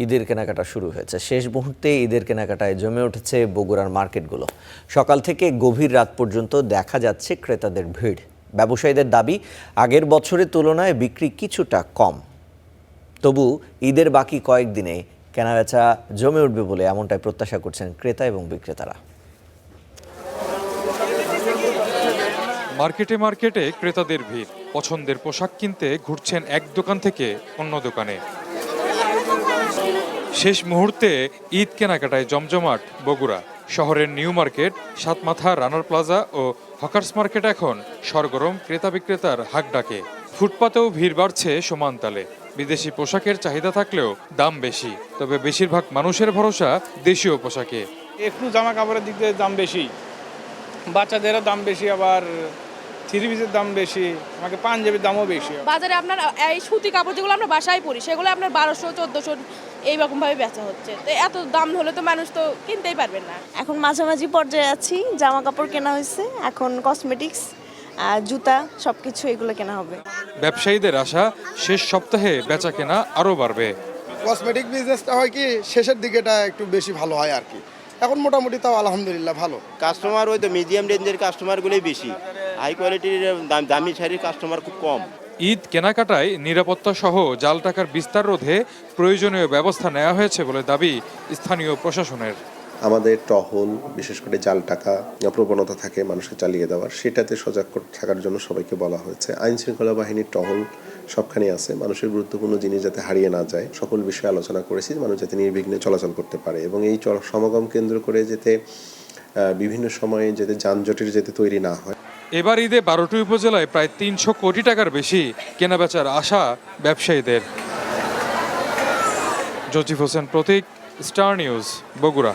ঈদের কেনাকাটা শুরু হয়েছে। শেষ মুহূর্তে ঈদের কেনাকাটায় জমে উঠেছে বগুড়ার মার্কেটগুলো। সকাল থেকে গভীর রাত পর্যন্ত দেখা যাচ্ছে ক্রেতাদের ভিড়। ব্যবসায়ীদের দাবি, আগের বছরের তুলনায় বিক্রি কিছুটা কম। তবু ঈদের বাকি কয়েকদিনে কেনাবেচা জমে উঠবে বলে এমনটাই প্রত্যাশা করছেন ক্রেতা এবং বিক্রেতারা। মার্কেটে মার্কেটে ক্রেতাদের ভিড়। পছন্দের পোশাক কিনতে ঘুরছেন এক দোকান থেকে অন্য দোকানে। শেষ মুহূর্তে ঈদ কেনাকাটায় জমজমাট বগুড়া শহরের নিউ মার্কেট, সাতমাথা, রানার প্লাজা ও হকার্স মার্কেট এখন সরগরম ক্রেতা বিক্রেতার হাক ডাকে। ফুটপাতেও ভিড় বাড়ছে সমান তালে। বিদেশি পোশাকের চাহিদা থাকলেও দাম বেশি, তবে বেশিরভাগ মানুষের ভরসা দেশীয় পোশাকে। একটু জামা কাপড়ের দিক দিয়ে দাম বেশি, বাচ্চাদেরও দাম বেশি, আবার থ্রি পিসের দাম বেশি, আমাকে পাঞ্জাবির দামও বেশি। বাজারে আপনার এই সুতি কাপড় যেগুলো আমরা বাসায় পরি সেগুলো আপনার 1200-1400 এইরকমভাবে বেচা হচ্ছে। তো এত দাম হলে তো মানুষ তো কিনতেই পারবেন না। এখন মাঝামাঝি পর্যায়ে আছি, জামা কাপড় কেনা হয়েছে, এখন কসমেটিক্স, জুতা সবকিছু এগুলো কেনা হবে। ব্যবসায়ীদের আশা, শেষ সপ্তাহে বেচা কেনা আরও বাড়বে। কসমেটিক বিজনেসটা হয় কি শেষের দিকে এটা একটু বেশি ভালো হয় আর কি। এখন মোটামুটি তাও আলহামদুলিল্লাহ ভালো। কাস্টমার ওই তো মিডিয়াম রেঞ্জের কাস্টমারগুলোই বেশি, হাই কোয়ালিটির দামি শাড়ির কাস্টমার খুব কম। ঈদ কেনাকাটায় নিরাপত্তা সহ জাল টাকার বিস্তার রোধে প্রয়োজনীয় ব্যবস্থা নেওয়া হয়েছে বলে দাবি স্থানীয় প্রশাসনের। আমাদের টহল, বিশেষ করে জাল টাকা প্রবণতা থাকে মানুষকে চালিয়ে দেওয়ার, সেটাতে সজাগ থাকার জন্য সবাইকে বলা হয়েছে। আইন শৃঙ্খলা বাহিনীর টহল সবখানে আছে, মানুষের গুরুত্বপূর্ণ জিনিস যাতে হারিয়ে না যায় সকল বিষয়ে আলোচনা করেছি, মানুষ যাতে নির্বিঘ্নে চলাচল করতে পারে এবং এই সমাগম কেন্দ্র করে যেতে বিভিন্ন সময়ে যাতে যানজটের যাতে তৈরি না হয়। এবার ঈদে 12টি উপজেলায় প্রায় 300 কোটি টাকার বেশি কেনাবেচার আশা ব্যবসায়ীদের। জজিফ হোসেন প্রতীক, স্টার নিউজ, বগুড়া।